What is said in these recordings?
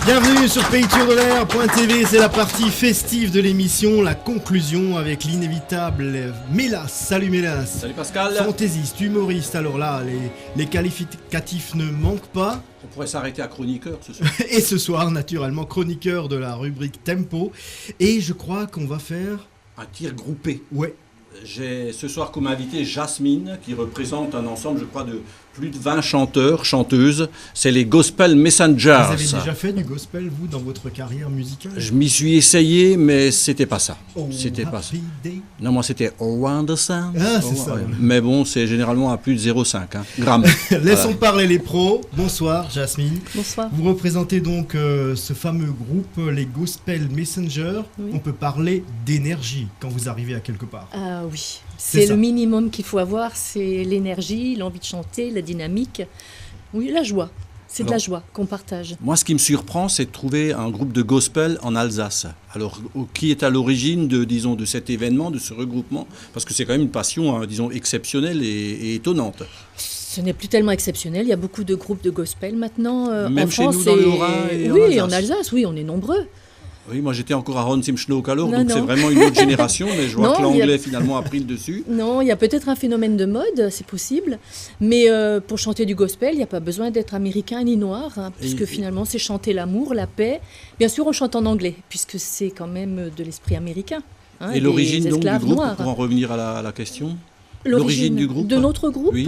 Bienvenue sur PayTourDeLair.tv, c'est la partie festive de l'émission, la conclusion avec l'inévitable Mélas. Salut Mélas. Salut Pascal. Fantaisiste, humoriste, alors là, les qualificatifs ne manquent pas. On pourrait s'arrêter à chroniqueur ce soir. Et ce soir, naturellement, chroniqueur de la rubrique Tempo. Et je crois qu'on va faire... Un tir groupé. Ouais. J'ai ce soir comme invité Jasmine, qui représente un ensemble, je crois, de plus de 20 chanteurs, chanteuses. C'est les Gospel Messengers. Vous avez déjà fait du gospel, vous, dans votre carrière musicale? Je m'y suis essayé, mais c'était pas ça. Oh, c'était pas ça. Day. Non, moi c'était Around the Sun. Ah, c'est ça. Ouais. Mais bon, c'est généralement à plus de 0,5 grammes. Laissons parler les pros. Bonsoir, Jasmine. Bonsoir. Vous représentez donc ce fameux groupe, les Gospel Messengers. Oui. On peut parler d'énergie quand vous arrivez à quelque part. Ah oui, C'est c'est ça. le minimum qu'il faut avoir, c'est l'énergie, l'envie de chanter, la dynamique. Oui, la joie. C'est de la Alors, joie qu'on partage. Moi, ce qui me surprend, c'est de trouver un groupe de gospel en Alsace. Alors, qui est à l'origine de cet événement, de ce regroupement? Parce que c'est quand même une passion, hein, disons, exceptionnelle et étonnante. Ce n'est plus tellement exceptionnel, il y a beaucoup de groupes de gospel maintenant Même en chez France. nous, dans le Haut-Rhin et en oui, Alsace. en Alsace, oui, on est nombreux. Oui, moi j'étais encore à Ronsim-Schnook alors, Non, donc non. c'est vraiment une autre génération, mais je vois Non, que il y a- l'anglais finalement a pris le dessus. Non, il y a peut-être un phénomène de mode, c'est possible, mais pour chanter du gospel, il n'y a pas besoin d'être américain ni noir, hein, puisque Et- finalement c'est chanter l'amour, la paix. Bien sûr, on chante en anglais, puisque c'est quand même de l'esprit américain. hein, Et des l'origine donc du esclaves groupe, noirs. pour en revenir à la question? L'origine L'origine du groupe? de notre groupe, Oui.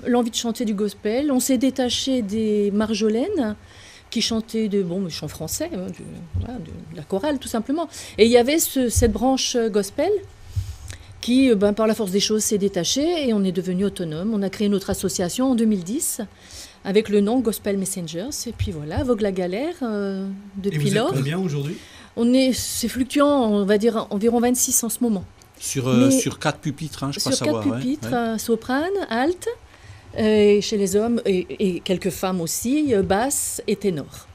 l'envie de chanter du gospel. On s'est détaché des Marjolaines qui chantaient de chants français, de la chorale tout simplement. Et il y avait cette branche gospel qui, par la force des choses, s'est détachée et on est devenu autonome. On a créé notre association en 2010 avec le nom Gospel Messengers. Et puis voilà, vogue la galère Et depuis vous êtes lors. combien aujourd'hui? C'est fluctuant, on va dire environ 26 en ce moment. Sur 4 Mais- pupitres, hein, je Sur crois savoir. 4 ouais, pupitres, ouais. soprane, alt, chez les hommes, et quelques femmes aussi, basse et ténor.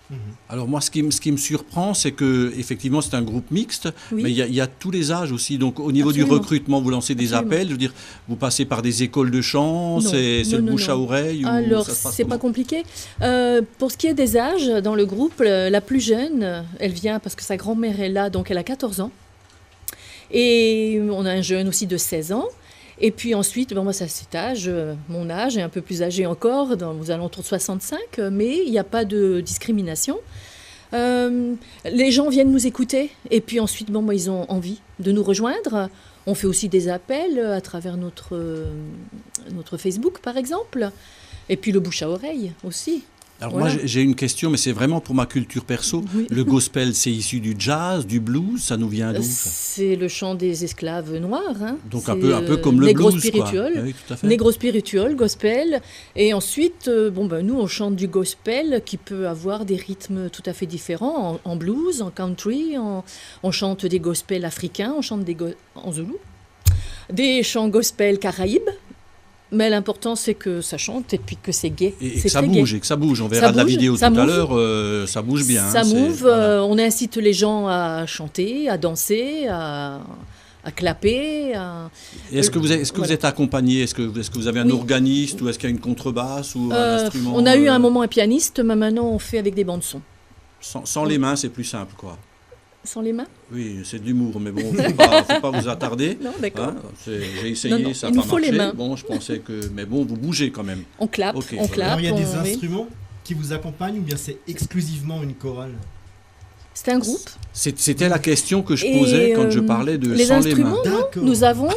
Alors moi, ce qui me surprend, c'est que effectivement c'est un groupe mixte, Oui. mais il y a tous les âges aussi. Donc au niveau Absolument. du recrutement, vous lancez des Absolument. appels, je veux dire, vous passez par des écoles de chant, Non, c'est non, le non, bouche à non. oreille ou Alors, ça se passe c'est pas comment? compliqué. Pour ce qui est des âges, dans le groupe, la plus jeune, elle vient parce que sa grand-mère est là, donc elle a 14 ans. Et on a un jeune aussi de 16 ans. Et puis ensuite, moi, c'est à cet âge, mon âge est un peu plus âgé encore, aux alentours de 65, mais il n'y a pas de discrimination. Les gens viennent nous écouter, et puis ensuite, ils ont envie de nous rejoindre. On fait aussi des appels à travers notre Facebook, par exemple, et puis le bouche à oreille aussi. Alors Voilà. moi j'ai une question, mais c'est vraiment pour ma culture perso. Oui. Le gospel, c'est issu du jazz, du blues, ça nous vient d'où ça? C'est le chant des esclaves noirs. hein. Donc C'est, un peu comme le négro blues, quoi. spirituel. Oui, tout à fait. Négro spirituel, gospel. Et ensuite, nous, on chante du gospel qui peut avoir des rythmes tout à fait différents, en blues, en country. On chante des gospels africains, on chante en zoulou. Des chants gospel caraïbes. Mais l'important, c'est que ça chante et puis que c'est gai. Et C'est que ça très gai. bouge, On verra Ça de la bouge, vidéo tout ça à move. l'heure, ça bouge bien. Ça hein, c'est- move, voilà. on incite les gens à chanter, à danser, à clapper. Et est-ce que vous voilà. êtes accompagné? Est-ce que vous avez un Oui. organiste ou est-ce qu'il y a une contrebasse ou un instrument? On a eu un moment un pianiste, mais maintenant on fait avec des bandes son. Sans les mains, c'est plus simple, quoi. Sans les mains? Oui, c'est de l'humour, mais bon, faut pas vous attarder. Non, d'accord. Hein, j'ai essayé, Non, ça il n'a nous pas faut les marché. mains. Bon, je pensais que, mais bon, vous bougez quand même. On clappe, Ok, on voilà. clappe. Alors il y a des oui. instruments qui vous accompagnent ou bien c'est exclusivement une chorale? C'est un groupe. C'était la question que je Et, posais quand je parlais de les sans les instruments, mains. D'accord. Nous avons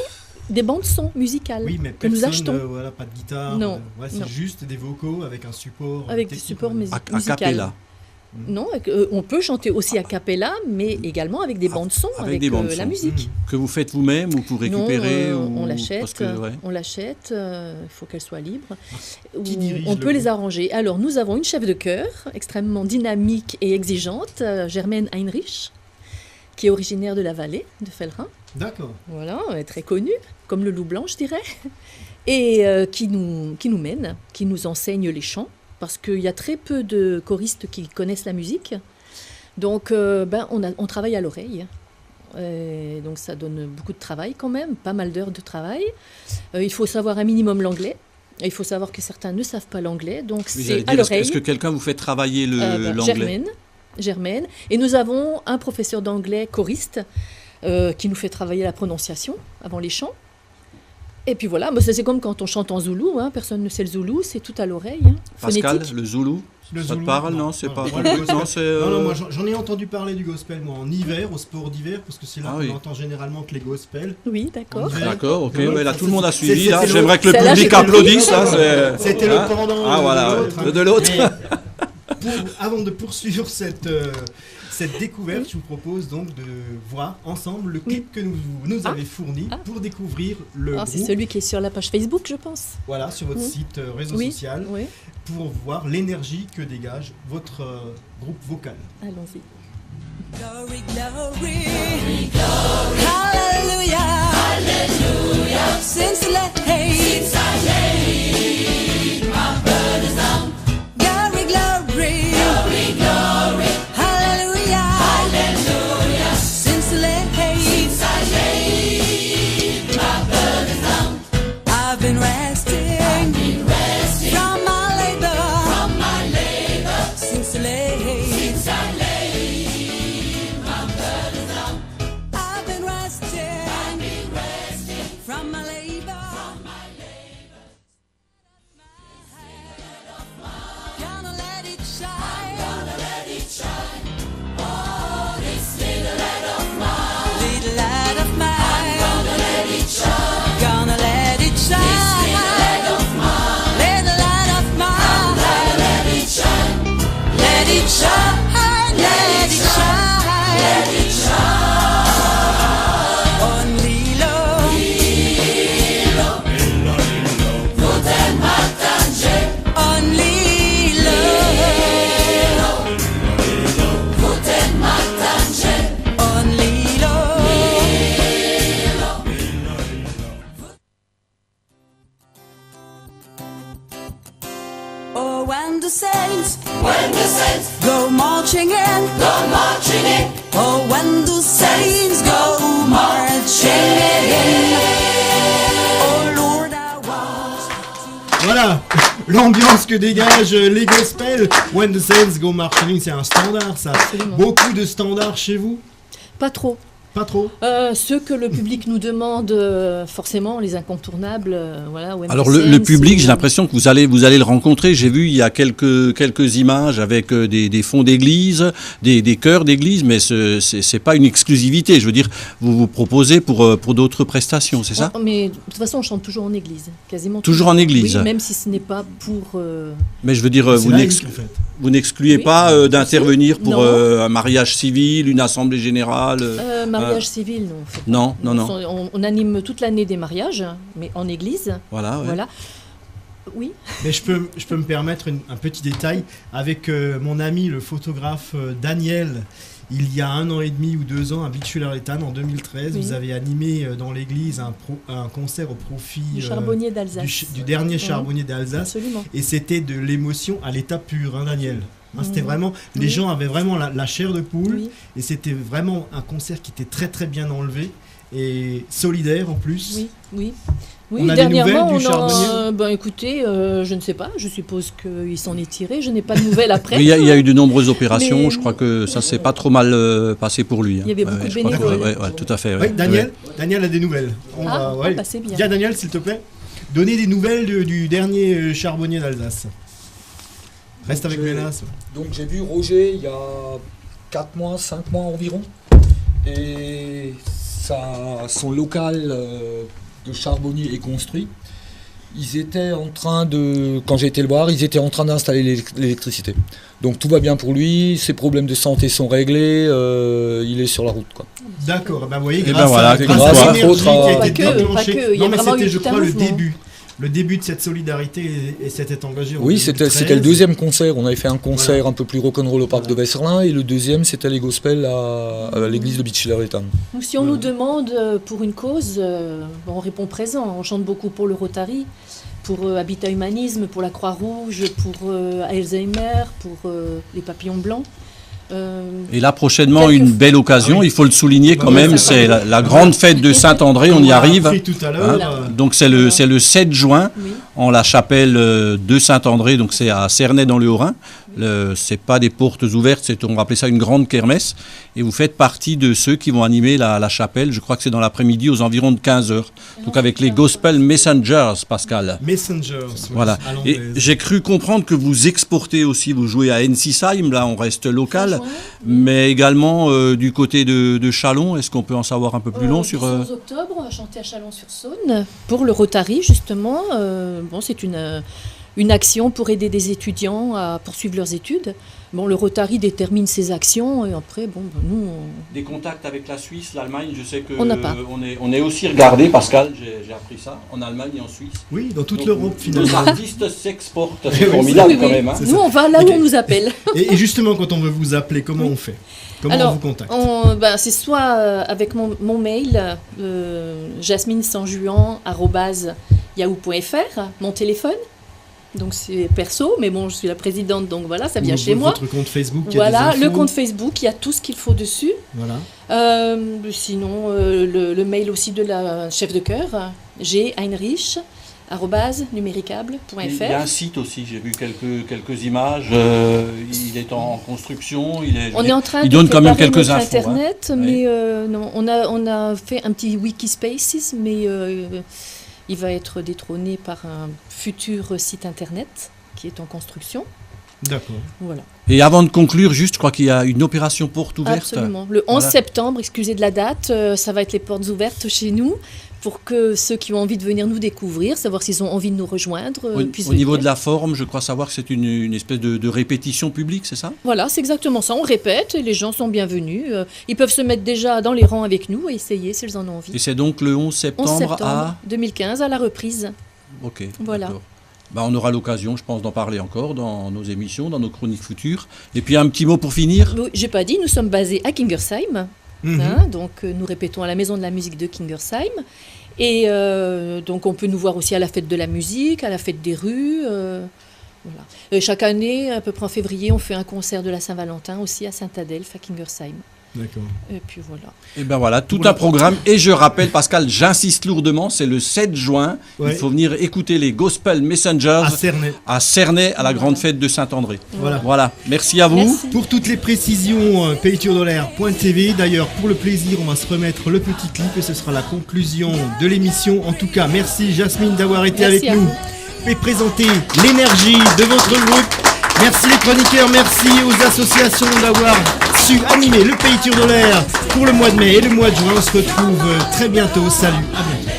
des bandes son musicales Oui, mais que nous personne, achetons voilà, pas de guitare. Non, C'est non. juste des vocaux avec un support. avec des technique, supports on va dire. A cappella. Non, on peut chanter aussi a cappella, mais également avec des bandes son, avec avec des bandes la son. musique. Que vous faites vous-même ou pour récupérer Non, ou... on parce l'achète, que, ouais. il faut qu'elle soit libre. Qui Ou dirige on le peut les groupe? arranger. Alors, nous avons une chef de chœur extrêmement dynamique et exigeante, Germaine Heinrich, qui est originaire de la vallée de Fellerin. D'accord. Voilà, elle est très connue, comme le loup blanc, je dirais. Et qui nous mène, qui nous enseigne les chants, parce qu'il y a très peu de choristes qui connaissent la musique. Donc, on travaille à l'oreille. Donc, ça donne beaucoup de travail quand même, pas mal d'heures de travail. Il faut savoir un minimum l'anglais. Et il faut savoir que certains ne savent pas l'anglais, donc Oui, c'est j'allais à dire, l'oreille. est-ce que quelqu'un vous fait travailler l'anglais? Germaine, Germaine. Et nous avons un professeur d'anglais choriste qui nous fait travailler la prononciation avant les chants. Et puis voilà, c'est comme quand on chante en zoulou, hein, personne ne sait le zoulou, c'est tout à l'oreille. Hein, Pascal, phonétique. le zoulou, ça te parle? Non, c'est pas... Non, moi j'en ai entendu parler du gospel, moi, en hiver, au sport d'hiver, parce que c'est là qu'on entend généralement que les gospels. Oui, d'accord. D'accord, ok, là tout le monde a suivi, là, j'aimerais que le public applaudisse. C'était le pendant de l'autre. Avant de poursuivre cette découverte, je vous propose donc de voir ensemble le clip que nous avez fourni pour découvrir le groupe. C'est celui qui est sur la page Facebook, je pense. Voilà, sur votre site réseau social, pour voir l'énergie que dégage votre groupe vocal. Allons-y. Glory, glory, glory, glory. Hallelujah, hallelujah. Since I laid my burdens down. Glory, glory, glory, glory. Hallelujah, hallelujah. Since I laid my burdens down. I've been resting from my labor, since I laid. From my labor, gonna let it shine, oh, this little light of mine, gonna let it shine, gonna let it shine, little light of mine, gonna let it shine, let it shine, let it shine, let it shine. When the saints go marching in, oh, when the saints go marching in, oh Lord, I want. Voilà, l'ambiance que dégagent les gospels. When the saints go marching, c'est un standard, ça. Absolument. Beaucoup de standards chez vous? Pas trop. Pas trop. Ceux que le public nous demande, forcément, les incontournables. Voilà, alors le public, j'ai l'impression que vous allez le rencontrer. J'ai vu il y a quelques images avec des fonds d'église, des chœurs d'église, mais c'est pas une exclusivité. Je veux dire, vous proposez pour d'autres prestations, c'est ça? Mais de toute façon, on chante toujours en église, quasiment. Toujours en église. Oui, même si ce n'est pas pour. Mais je veux dire, vous n'excluez pas d'intervenir pour un mariage civil, une assemblée générale. Mariage civil, non. Non. On anime toute l'année des mariages, mais en église. Voilà. Oui. Mais je peux me permettre un petit détail avec mon ami le photographe Daniel. Il y a 1 an et demi ou 2 ans à Beach-sur-Loretan, en 2013, vous avez animé dans l'église un concert au profit du charbonnier d'Alsace. Du dernier charbonnier d'Alsace. Absolument. Et c'était de l'émotion à l'état pur, hein, Daniel. C'était vraiment, les gens avaient vraiment la chair de poule, et c'était vraiment un concert qui était très très bien enlevé et solidaire en plus. Oui, on a dernièrement, des nouvelles du charbonnier? Écoutez, je ne sais pas, je suppose qu'il s'en est tiré, je n'ai pas de nouvelles après. Il y a eu de nombreuses opérations, je crois que ça s'est pas trop mal passé pour lui. Il y avait beaucoup de bénévoles. Tout à fait. Oui, Daniel a des nouvelles. C'est bien. Viens Daniel, s'il te plaît, donner des nouvelles du dernier charbonnier d'Alsace. Reste avec Mélas. Donc j'ai vu Roger il y a 4 mois, 5 mois environ. Et son local de charbonnier est construit. Ils étaient en train quand j'ai été le voir, ils étaient en train d'installer l'électricité. Donc tout va bien pour lui, ses problèmes de santé sont réglés, il est sur la route, quoi. D'accord, vous voyez, grâce à l'énergie qui a été déclenchée. Non, mais c'était, je crois, le début de cette solidarité et s'était engagé en 2013. C'était le deuxième concert. On avait fait un concert un peu plus rock'n'roll au parc de Vesserlin, et le deuxième c'était les gospels à l'église de Beach-sur-Loretan. Donc si on nous demande pour une cause, on répond présent. On chante beaucoup pour le Rotary, pour Habitat Humanisme, pour la Croix-Rouge, pour Alzheimer, pour les Papillons Blancs. Et là prochainement une belle occasion, il faut le souligner quand même, c'est la grande fête de Saint-André, on y arrive. Tout à l'heure, donc c'est le 7 juin en la chapelle de Saint-André, donc c'est à Cernay dans le Haut-Rhin. C'est pas des portes ouvertes, on va appeler ça une grande kermesse. Et vous faites partie de ceux qui vont animer la chapelle. Je crois que c'est dans l'après-midi aux environs de 15h. Donc avec les Gospel Messengers, Pascal. Messengers. Voilà. Et j'ai cru comprendre que vous exportez aussi, vous jouez à Ensisheim, là on reste local, mais également du côté de Châlons. Est-ce qu'on peut en savoir un peu plus long sur... 11 octobre, on va chanter à Chalon-sur-Saône pour le Rotary, justement. C'est une action pour aider des étudiants à poursuivre leurs études. Le Rotary détermine ses actions et après, nous... Des contacts avec la Suisse, l'Allemagne, je sais que on n'a pas. On est aussi regardé, Pascal, j'ai appris ça, en Allemagne et en Suisse. Oui, dans toute l'Europe finalement. Nos artistes s'exportent, c'est formidable quand même. Hein. Nous, on va là où on nous appelle. Et justement, quand on veut vous appeler, comment on fait? Comment on vous contacte? C'est soit avec mon mail, jasminesanjuan@yahoo.fr, mon téléphone. Donc c'est perso, mais je suis la présidente, donc voilà, ça vient chez moi. Votre compte Facebook, voilà, le compte Facebook, il y a tout ce qu'il faut dessus. Voilà. Sinon, le mail aussi de la chef de chœur, gheinrich@numericable.fr. Il y a un site aussi, j'ai vu quelques images, il est en construction, on est en train il de donne quand même préparer quelques notre infos. Internet, hein. mais non, on a fait un petit Wikispaces, mais il va être détrôné par un futur site internet qui est en construction. D'accord. Voilà. Et avant de conclure, juste, je crois qu'il y a une opération porte ouverte. Absolument. Le 11 septembre, excusez de la date, ça va être les portes ouvertes chez nous pour que ceux qui ont envie de venir nous découvrir, savoir s'ils ont envie de nous rejoindre, puissent Au niveau venir. de la forme, je crois savoir que c'est une espèce de répétition publique, c'est ça? Voilà, c'est exactement ça. On répète et les gens sont bienvenus. Ils peuvent se mettre déjà dans les rangs avec nous et essayer s'ils en ont envie. Et c'est donc le 11 septembre, 11 septembre à... 2015 à la reprise. Ok, Voilà. d'accord. On aura l'occasion, je pense, d'en parler encore dans nos émissions, dans nos chroniques futures. Et puis un petit mot pour finir. Oui, j'ai pas dit, nous sommes basés à Kingersheim. Donc nous répétons à la Maison de la musique de Kingersheim. Et donc on peut nous voir aussi à la fête de la musique, à la fête des rues. Voilà. Et chaque année, à peu près en février, on fait un concert de la Saint-Valentin aussi à Saint-Adelphes, à Kingersheim. D'accord. Et puis voilà. Et bien voilà, tout un programme. Et je rappelle, Pascal, j'insiste lourdement, c'est le 7 juin. Ouais. Il faut venir écouter les Gospel Messengers À Cernay. à la grande fête de Saint-André. Voilà. Merci à vous. Merci. Pour toutes les précisions, payturdolaire.tv. D'ailleurs, pour le plaisir, on va se remettre le petit clip et ce sera la conclusion de l'émission. En tout cas, merci Jasmine d'avoir été Merci avec à nous vous. et présenter l'énergie de votre groupe. Merci les chroniqueurs, merci aux associations d'avoir su animer le Pays Turdolaire pour le mois de mai et le mois de juin. On se retrouve très bientôt. Salut, à bientôt.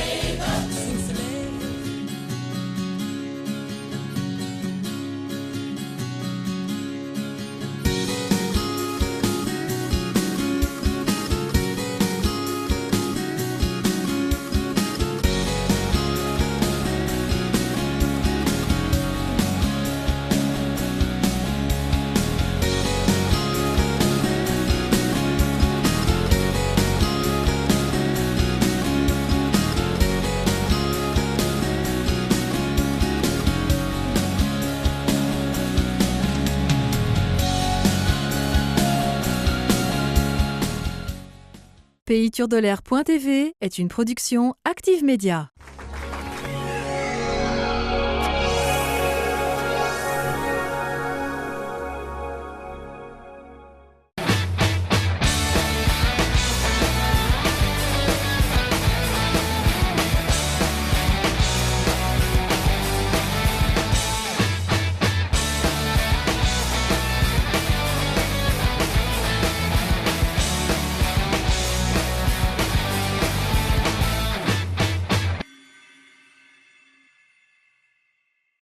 Payturdolaire.tv est une production Active Média.